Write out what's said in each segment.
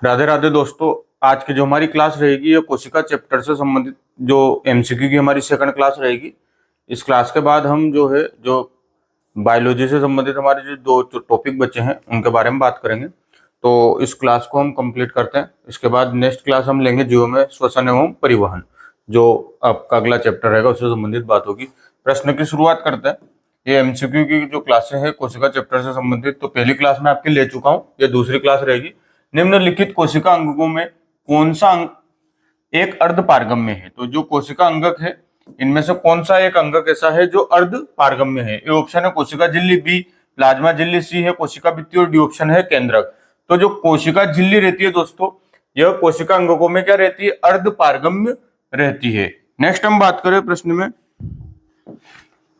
राधे राधे दोस्तों। आज की जो हमारी क्लास रहेगी ये कोशिका चैप्टर से संबंधित जो एमसीक्यू की हमारी सेकंड क्लास रहेगी। इस क्लास के बाद हम जो बायोलॉजी से संबंधित हमारे जो दो टॉपिक बचे हैं उनके बारे में बात करेंगे। तो इस क्लास को हम कंप्लीट करते हैं। इसके बाद नेक्स्ट क्लास हम लेंगे जीवों में श्वसन एवं परिवहन, जो आपका अगला चैप्टर रहेगा उससे संबंधित बात होगी। प्रश्न की शुरुआत करते हैं। ये एमसीक्यू की जो क्लासें हैं कोशिका चैप्टर से संबंधित, तो पहली क्लास में आपकी ले चुका हूँ, ये दूसरी क्लास रहेगी। निम्नलिखित कोशिका अंगकों में कौन सा अंग एक अर्ध पारगम्य है? तो जो कोशिका अंगक है इनमें से कौन सा एक अंगक ऐसा है जो अर्ध पारगम्य है? ए ऑप्शन है कोशिका झिल्ली, बी प्लाज्मा झिल्ली, सी है कोशिका भित्ति और डी ऑप्शन है केंद्रक। तो जो कोशिका झिल्ली रहती है दोस्तों, यह कोशिका अंगकों में क्या रहती है? अर्ध पारगम्य रहती है। नेक्स्ट हम बात करें प्रश्न में,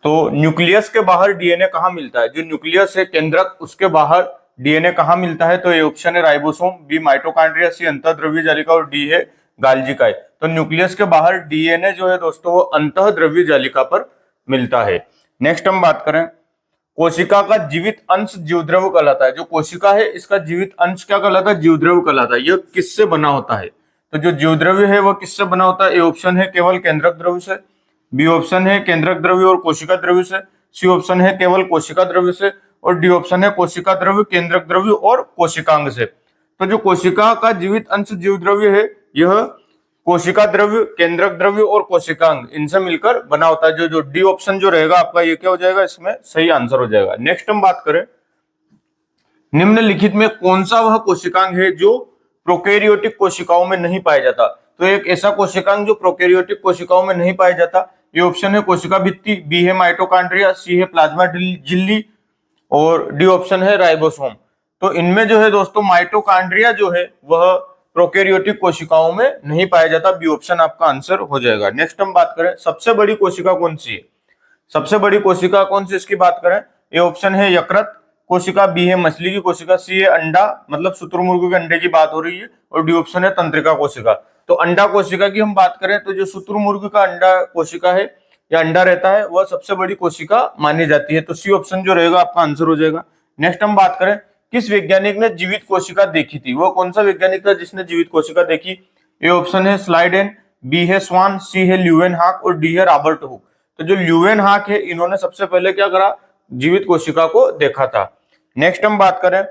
तो न्यूक्लियस के बाहर डीएनए कहाँ मिलता है? जो न्यूक्लियस है केंद्रक, उसके बाहर डीएनए कहाँ मिलता है? तो ये ऑप्शन है राइबोसोम, बी माइटोकॉन्ड्रिया, सी अंतःद्रव्य जालिका और डी है गाल्जिकाय। तो न्यूक्लियस के बाहर डीएनए जो है दोस्तों वो अंतःद्रव्य जालिका पर मिलता है। नेक्स्ट हम बात करें, कोशिका का जीवित अंश जीवद्रव्य कहलाता है। जो कोशिका है इसका जीवित अंश क्या कहलाता है? जीवद्रव्य कहलाता है। यह किससे बना होता है? तो जो जीवद्रव्य है वह किससे बना होता है? ए ऑप्शन है केवल केंद्रक द्रव्य से, बी ऑप्शन है केंद्रक द्रव्य और कोशिका द्रव्य से, सी ऑप्शन है केवल कोशिका द्रव्य से और डी ऑप्शन है कोशिका द्रव्य, केंद्रक द्रव्य और कोशिकांग से। तो जो कोशिका का जीवित अंश जीवद्रव्य है यह कोशिका द्रव्य, केंद्रक द्रव्य और कोशिकांग इनसे मिलकर बना होता है। जो डी ऑप्शन जो रहेगा आपका ये क्या हो जाएगा? इसमें सही आंसर हो जाएगा। नेक्स्ट हम बात करें, निम्नलिखित में कौन सा वह कोशिकांग है जो प्रोकैरियोटिक कोशिकाओं में नहीं पाया जाता? तो एक ऐसा कोशिकांग जो प्रोकैरियोटिक कोशिकाओं में नहीं पाया जाता, ये ऑप्शन है कोशिका भित्ति, बी है माइटोकॉन्ड्रिया, सी है प्लाज्मा झिल्ली और डी ऑप्शन है राइबोसोम। तो इनमें जो है दोस्तों माइटोकॉन्ड्रिया जो है वह प्रोकैरियोटिक कोशिकाओं में नहीं पाया जाता, बी ऑप्शन आपका आंसर हो जाएगा। नेक्स्ट हम बात करें, सबसे बड़ी कोशिका कौन सी है? सबसे बड़ी कोशिका कौन सी इसकी बात करें, ये ऑप्शन है यकृत कोशिका, बी है मछली की कोशिका, सी है अंडा मतलब शुतुरमुर्ग के अंडे की बात हो रही है और डी ऑप्शन है तंत्रिका कोशिका। तो अंडा कोशिका की हम बात करें तो जो शुतुरमुर्ग का अंडा कोशिका है या अंडा रहता है वह सबसे बड़ी कोशिका मानी जाती है। तो सी ऑप्शन जो रहेगा आपका आंसर हो जाएगा। नेक्स्ट हम बात करें, किस वैज्ञानिक ने जीवित कोशिका देखी थी? वह कौन सा वैज्ञानिक था जिसने जीवित कोशिका देखी? ए ऑप्शन है स्लाइडेन, बी है स्वान, सी है ल्यूवेनहाक और डी है रॉबर्ट हुक। तो जो ल्यूवेनहाक है इन्होंने सबसे पहले क्या करा? जीवित कोशिका को देखा था। नेक्स्ट हम बात करें,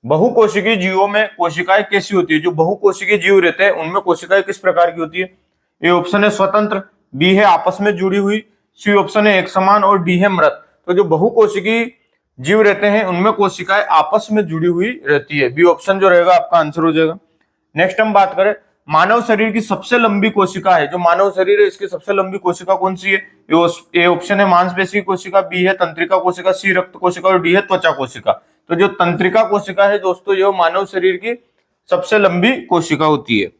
बहुकोशिकीय जीवों में कोशिकाएं कैसी होती है? जो बहुकोशिकीय जीव रहते हैं उनमें कोशिकाएं किस प्रकार की होती है? ए ऑप्शन है स्वतंत्र, बी है आपस में जुड़ी हुई, सी ऑप्शन है एक समान और डी है मृत। तो जो बहुकोशिकीय जीव रहते हैं उनमें कोशिकाएं आपस में जुड़ी हुई रहती है, बी ऑप्शन जो रहेगा आपका आंसर हो जाएगा। नेक्स्ट हम बात करें, मानव शरीर की सबसे लंबी कोशिका है, जो मानव शरीर है इसकी सबसे लंबी कोशिका कौन सी है? ए ऑप्शन है मांसपेशी कोशिका, बी है तंत्रिका कोशिका, सी रक्त कोशिका और डी है त्वचा कोशिका। तो जो तंत्रिका कोशिका है दोस्तों यह मानव शरीर की सबसे लंबी कोशिका होती है।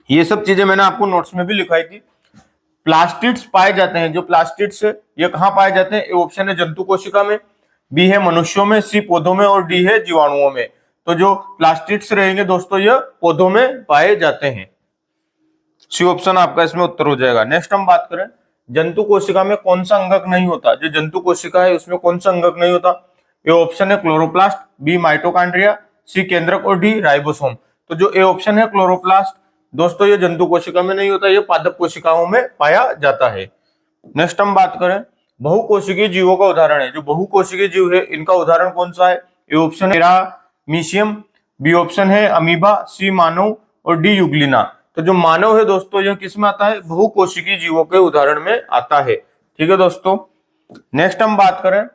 ये सब चीजें मैंने आपको नोट्स में भी लिखाई थी। प्लास्टिड्स पाए जाते हैं, जो प्लास्टिड्स है ये कहाँ पाए जाते हैं? ए ऑप्शन है जंतु कोशिका में, बी है मनुष्यों में, सी पौधों में और डी है जीवाणुओं में। तो जो प्लास्टिड्स रहेंगे दोस्तों ये पौधों में पाए जाते हैं, सी ऑप्शन आपका इसमें उत्तर हो जाएगा। नेक्स्ट हम बात करें, जंतु कोशिका में कौन सा अंगक नहीं होता? जो जंतु कोशिका है उसमें कौन सा अंगक नहीं होता? ए ऑप्शन है क्लोरोप्लास्ट, बी माइटोकॉन्ड्रिया, सी केंद्रक और डी राइबोसोम। तो जो ए ऑप्शन है क्लोरोप्लास्ट दोस्तों ये जंतु कोशिका में नहीं होता, ये पादप कोशिकाओं में पाया जाता है। नेक्स्ट हम बात करें, बहुकोशिकीय जीवों का उदाहरण है। जो बहुकोशिकीय जीव है इनका उदाहरण कौन सा है? ए ऑप्शन है पैरामीशियम, बी ऑप्शन है अमीबा, सी मानव और डी यूग्लिना। तो जो मानव है दोस्तों यह किस में आता है? बहुकोशिकीय जीवों के उदाहरण में आता है। ठीक है दोस्तों। नेक्स्ट हम बात करें,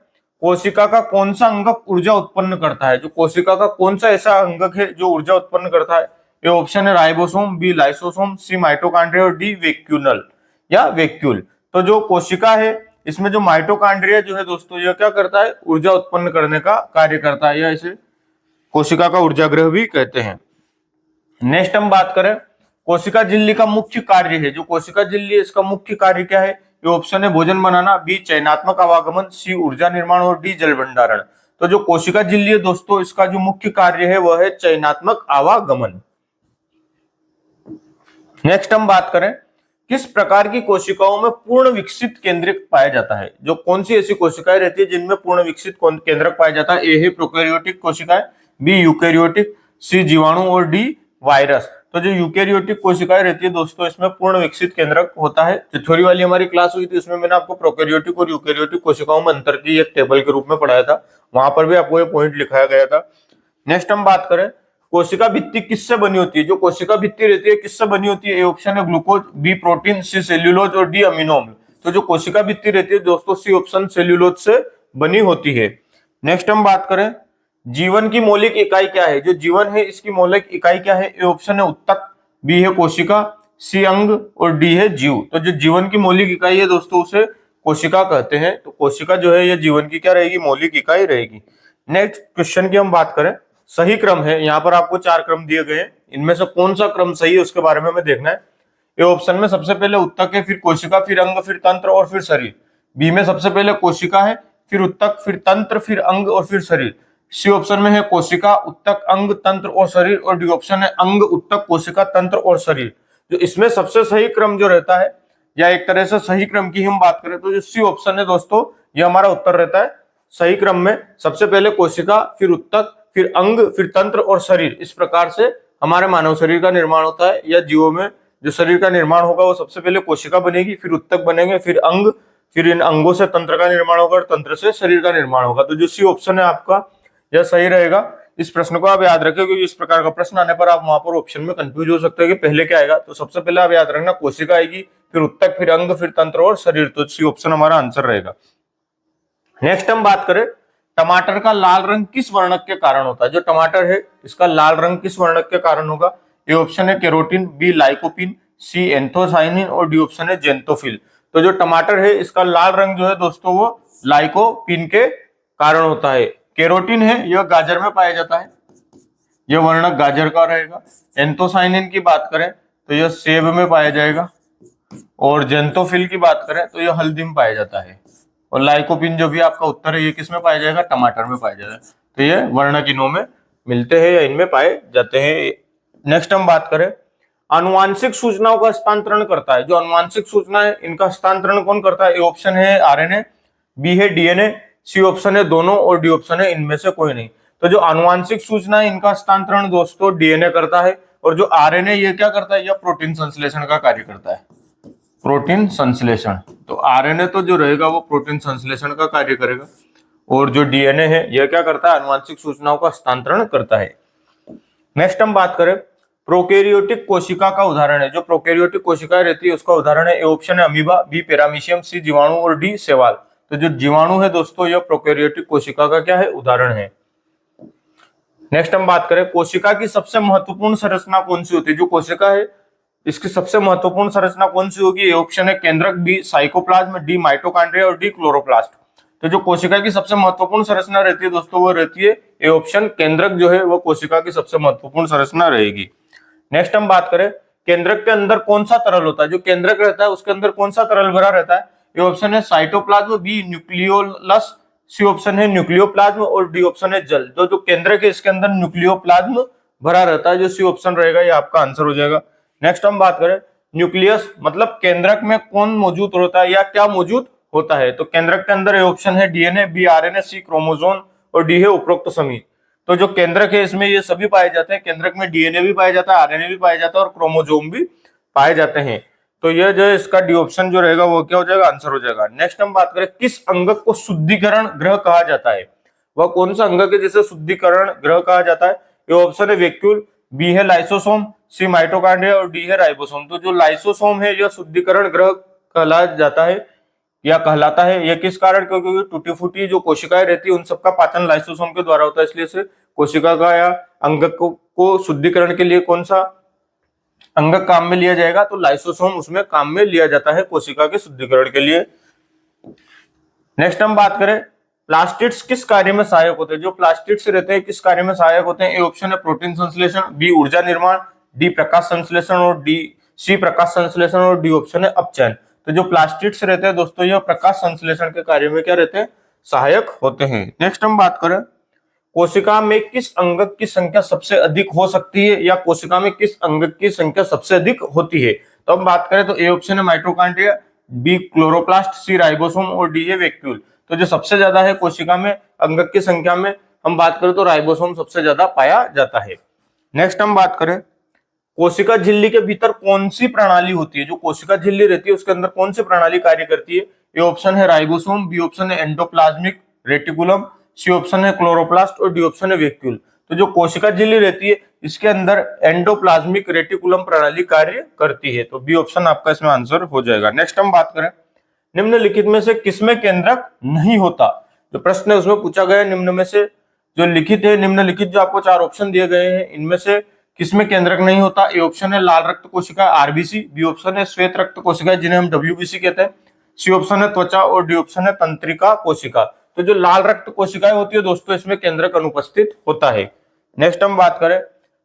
कोशिका का कौन सा अंगक ऊर्जा उत्पन्न करता है? जो कोशिका का कौन सा ऐसा अंगक है जो ऊर्जा उत्पन्न करता है? ये ऑप्शन है राइबोसोम, बी लाइसोसोम, सी माइटोकॉन्ड्रिया और डी वैक्यूल या वैक्यूल। तो जो कोशिका है इसमें जो माइटोकॉन्ड्रिया जो है दोस्तों यह क्या करता है? ऊर्जा उत्पन्न करने का कार्य करता है, या इसे कोशिका का ऊर्जागृह भी कहते हैं। नेक्स्ट हम बात करें, कोशिका झिल्ली का मुख्य कार्य है। जो कोशिका झिल्ली है इसका मुख्य कार्य क्या है? ये ऑप्शन है भोजन बनाना, बी चयनात्मक आवागमन, सी ऊर्जा निर्माण और डी जल भंडारण। तो जो कोशिका झिल्ली है दोस्तों इसका जो मुख्य कार्य है वह है चयनात्मक आवागमन। नेक्स्ट हम बात करें, किस प्रकार की कोशिकाओं में पूर्ण विकसित केंद्रक पाया जाता है? जो कौन सी ऐसी कोशिकाएं रहती है जिनमें पूर्ण विकसित केंद्रक पाया जाता है? ए है प्रोकैरियोटिक कोशिकाएं, बी यूकैरियोटिक, सी जीवाणु और डी वायरस। तो जो यूकेरियोटिक कोशिकाएं रहती है दोस्तों, इसमें पूर्ण विकसित केंद्रक होता है। जो थ्योरी वाली हमारी क्लास हुई थी उसमें मैंने आपको प्रोकैरियोटिक और यूकेरियोटिक कोशिकाओं में अंतर की एक टेबल के रूप में पढ़ाया था, वहां पर भी आपको ये पॉइंट लिखाया गया था। नेक्स्ट हम बात करें कोशिका भित्ति किससे बनी होती है। जो कोशिका भित्ति रहती है किससे बनी होती है? ए ऑप्शन है ग्लूकोज, बी प्रोटीन, सी सेल्यूलोज और डी अमीनो अम्ल। तो जो कोशिका भित्ति रहती है दोस्तों, सी ऑप्शन सेल्यूलोज से बनी होती है। नेक्स्ट हम बात करें जीवन की मौलिक इकाई क्या है। जो जीवन है इसकी मौलिक इकाई क्या है? ए ऑप्शन है उत्तक, बी है कोशिका, सी अंग और डी है जीव। तो जो जीवन की मौलिक इकाई है दोस्तों उसे कोशिका कहते हैं। तो कोशिका जो है ये जीवन की क्या रहेगी? मौलिक इकाई रहेगी। नेक्स्ट क्वेश्चन की हम बात करें, सही क्रम है, यहाँ पर आपको 4 क्रम दिए गए हैं, इनमें से कौन सा क्रम सही है उसके बारे में हमें देखना है। ए ऑप्शन में सबसे पहले उत्तक है, फिर कोशिका, फिर अंग, फिर तंत्र और फिर शरीर। बी में सबसे पहले कोशिका है, फिर उत्तक, फिर तंत्र, फिर अंग और फिर शरीर। सी ऑप्शन में है कोशिका, उत्तक, अंग, तंत्र और शरीर। और डी ऑप्शन है अंग, उत्तक, कोशिका, तंत्र और शरीर। जो इसमें सबसे सही क्रम जो रहता है, या एक तरह से सही क्रम की हम बात करें तो जो सी ऑप्शन है दोस्तों, ये हमारा उत्तर रहता है। सही क्रम में सबसे पहले कोशिका, फिर उत्तक, फिर अंग, फिर तंत्र और शरीर। इस प्रकार से हमारे मानव शरीर का निर्माण होता है, या जीवों में जो शरीर का निर्माण होगा वो सबसे पहले कोशिका बनेगी, फिर उत्तक बनेंगे, फिर अंग, फिर इन अंगों से तंत्र का निर्माण होगा और तंत्र से शरीर का निर्माण होगा। तो जो सी ऑप्शन है आपका यह सही रहेगा। इस प्रश्न को आप याद रखें, क्योंकि इस प्रकार का प्रश्न आने पर आप वहां पर ऑप्शन में कंफ्यूज हो सकते हैं कि पहले क्या आएगा। तो सबसे पहले आप याद रखना कोशिका आएगी, फिर उत्तक, फिर अंग, फिर तंत्र और शरीर। तो सी ऑप्शन हमारा आंसर रहेगा। नेक्स्ट हम बात करें टमाटर का लाल रंग किस वर्णक के कारण होता है। जो टमाटर है इसका लाल रंग किस वर्णक के कारण होगा? ए ऑप्शन है कैरोटीन, बी लाइकोपिन, सी एंथोसाइनिन और डी ऑप्शन है जेंटोफिल। तो जो टमाटर है इसका लाल रंग जो है दोस्तों वो लाइकोपिन के कारण होता है। कैरोटीन है यह गाजर में पाया जाता है, यह वर्णक गाजर का रहेगा। एंथोसाइनिन की बात करें तो यह सेब में पाया जाएगा, और जेंटोफिल की बात करें तो यह हल्दी में पाया जाता है। और लाइकोपिन जो भी आपका उत्तर है ये किस में पाया जाएगा? टमाटर में पाया जाएगा। तो ये वर्णक इनों में मिलते हैं या इनमें पाए जाते हैं। नेक्स्ट हम बात करें आनुवांशिक सूचनाओं का हस्तांतरण करता है। जो आनुवांशिक सूचना है इनका हस्तांतरण कौन करता है? ए ऑप्शन है आरएनए, बी है डीएनए, सी ऑप्शन है दोनों और डी ऑप्शन है इनमें से कोई नहीं। तो जो आनुवांशिक सूचना है इनका हस्तांतरण दोस्तों डीएनए करता है, और जो आरएनए ये क्या करता है? यह प्रोटीन संश्लेषण का कार्य करता है, प्रोटीन संश्लेषण। तो आरएनए तो जो रहेगा वो प्रोटीन संश्लेषण का कार्य करेगा, और जो डीएनए है यह क्या करता है? आनुवांशिक सूचनाओं का हस्तांतरण करता है। नेक्स्ट हम बात करें प्रोकैरियोटिक कोशिका का उदाहरण है। जो प्रोकैरियोटिक कोशिकाएं रहती है उसका उदाहरण है। ए ऑप्शन है अमीबा, बी पैरामीशियम, सी जीवाणु और डी शैवाल। तो जो जीवाणु है दोस्तों यह प्रोकैरियोटिक कोशिका का क्या है? उदाहरण है। नेक्स्ट हम बात करें कोशिका की सबसे महत्वपूर्ण संरचना कौन सी होती है। जो कोशिका है इसकी सबसे महत्वपूर्ण संरचना कौन सी होगी? ए ऑप्शन है केंद्रक, बी साइकोप्लाज्म, डी माइटोकॉन्ड्रिया और डी क्लोरोप्लास्ट। तो जो कोशिका की सबसे महत्वपूर्ण संरचना रहती है दोस्तों वो रहती है ए ऑप्शन केंद्रक, जो है वो कोशिका की सबसे महत्वपूर्ण संरचना रहेगी। नेक्स्ट हम बात करें केंद्रक के अंदर कौन सा तरल होता है। जो केंद्रक रहता है उसके अंदर कौन सा तरल भरा रहता है? ए ऑप्शन है cytoplasm, B nucleolus, C option है न्यूक्लियोप्लाज्म और डी ऑप्शन है जल। जो केंद्रक है इसके अंदर न्यूक्लियोप्लाज्म भरा रहता है। जो सी ऑप्शन रहेगा ये आपका आंसर हो जाएगा। नेक्स्ट हम बात करें न्यूक्लियस मतलब केंद्रक में कौन मौजूद होता है या क्या मौजूद होता है। तो केंद्रक के अंदर ए ऑप्शन है डीएनए, बी आरएनए, सी क्रोमोसोम और डी है उपरोक्त सभी। तो जो केंद्रक है इसमें ये सभी पाए जाते हैं। केंद्रक में डीएनए भी पाया जाता है, आरएनए भी पाया जाता है और क्रोमोसोम भी पाए जाते हैं। तो ये जो इसका डी ऑप्शन जो रहेगा वो क्या हो जाएगा? आंसर हो जाएगा। नेक्स्ट हम बात करें किस अंगक को शुद्धिकरण ग्रह कहा जाता है। वह कौन सा अंगक है जिसे शुद्धिकरण ग्रह कहा जाता है? ए ऑप्शन है वैक्यूल, बी है लाइसोसोम, सी माइटोकॉन्ड्रिया और डी है राइबोसोम। तो जो लाइसोसोम है यह शुद्धिकरण ग्रह कहला जाता है या कहलाता है। यह किस कारण? क्योंकि टूटी फूटी जो कोशिकाएं रहती है उन सबका पाचन लाइसोसोम के द्वारा होता है, इसलिए से कोशिका का या अंगक को शुद्धिकरण के लिए कौन सा अंगक काम में लिया जाएगा? तो लाइसोसोम उसमें काम में लिया जाता है कोशिका के शुद्धिकरण के लिए। नेक्स्ट हम बात करें प्लास्टिड्स किस कार्य में सहायक होते हैं। जो प्लास्टिड्स रहते हैं किस कार्य में सहायक होते हैं? ए ऑप्शन है प्रोटीन संश्लेषण, बी ऊर्जा निर्माण, डी प्रकाश संश्लेषण और सी प्रकाश संश्लेषण और डी ऑप्शन है अपचयन। तो जो प्लास्टिड्स रहते हैं दोस्तों यह प्रकाश संश्लेषण के कार्य में क्या रहते हैं? सहायक होते हैं। नेक्स्ट हम बात करें कोशिका में किस अंगक की संख्या सबसे अधिक हो सकती है या कोशिका में किस अंगक की संख्या सबसे अधिक होती है। तो हम बात करें तो ए ऑप्शन है माइटोकॉन्ड्रिया, बी क्लोरोप्लास्ट, सी राइबोसोम और डी है वैक्यूल। तो जो सबसे ज्यादा है कोशिका में अंगक की संख्या में हम बात करें तो राइबोसोम सबसे ज्यादा पाया जाता है। नेक्स्ट हम बात करें कोशिका झिल्ली के भीतर कौन सी प्रणाली होती है। जो कोशिका झिल्ली रहती है उसके अंदर कौन सी प्रणाली कार्य करती है। ए ऑप्शन है राइबोसोम, बी ऑप्शन है एंडोप्लाज्मिक रेटिकुलम, सी ऑप्शन है क्लोरोप्लास्ट और डी ऑप्शन है वैक्यूल। तो जो कोशिका झिल्ली रहती है इसके अंदर एंडोप्लाज्मिक रेटिकुलम प्रणाली कार्य करती है। तो बी ऑप्शन आपका इसमें आंसर हो जाएगा। नेक्स्ट हम बात करें निम्नलिखित में से किसमें केंद्रक नहीं होता। जो प्रश्न है उसमें पूछा गया निम्न में से जो लिखित है, निम्नलिखित जो आपको 4 ऑप्शन दिए गए हैं इनमें से किसमें केंद्रक नहीं होता। ए ऑप्शन है लाल रक्त कोशिका आरबीसी, बी ऑप्शन है श्वेत रक्त कोशिका जिन्हें हम डब्ल्यूबीसी कहते हैं, सी ऑप्शन है त्वचा और डी ऑप्शन है तंत्रिका कोशिका। तो जो लाल रक्त कोशिकाएं होती है दोस्तों इसमें केंद्रक अनुपस्थित होता है। नेक्स्ट हम बात करें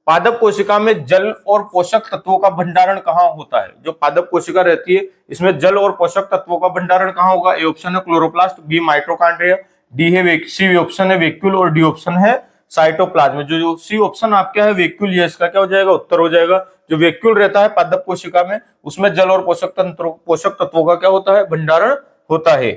पादप कोशिका में जल और पोषक तत्वों का भंडारण कहाँ होता है। जो पादप कोशिका रहती है इसमें जल और पोषक तत्वों का भंडारण कहाँ होगा। ए ऑप्शन है क्लोरोप्लास्ट, बी माइटोकॉन्ड्रिया, डी है सी ऑप्शन है वैक्यूल और डी ऑप्शन है साइटोप्लाज्म। जो सी ऑप्शन आपका है वैक्यूल, ये इसका क्या हो जाएगा उत्तर हो जाएगा। जो वैक्यूल रहता है पादप कोशिका में उसमें जल और पोषक तत्वों का क्या होता है भंडारण होता है।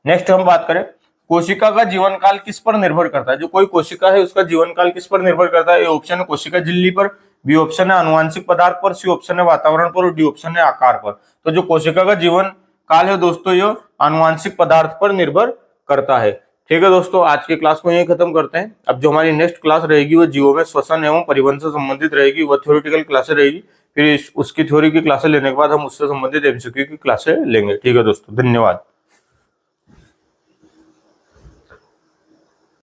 नेक्स्ट हम बात करें कोशिका का जीवन काल किस पर निर्भर करता है। जो कोई कोशिका है उसका जीवन काल किस पर निर्भर करता है। ए ऑप्शन है कोशिका झिल्ली पर, बी ऑप्शन है आनुवांशिक पदार्थ पर, सी ऑप्शन है वातावरण पर और डी ऑप्शन है आकार पर। तो जो कोशिका का जीवन काल है दोस्तों ये आनुवांशिक पदार्थ पर निर्भर करता है। ठीक है दोस्तों, आज की क्लास को यही खत्म करते हैं। अब जो हमारी नेक्स्ट क्लास रहेगी वो जीवों में श्वसन एवं परिवहन से संबंधित रहेगी, वो थ्योरेटिकल क्लासे रहेगी। फिर उसकी थ्योरी की क्लासे लेने के बाद हम उससे संबंधित एमसीक्यू की क्लासे लेंगे। ठीक है दोस्तों, धन्यवाद।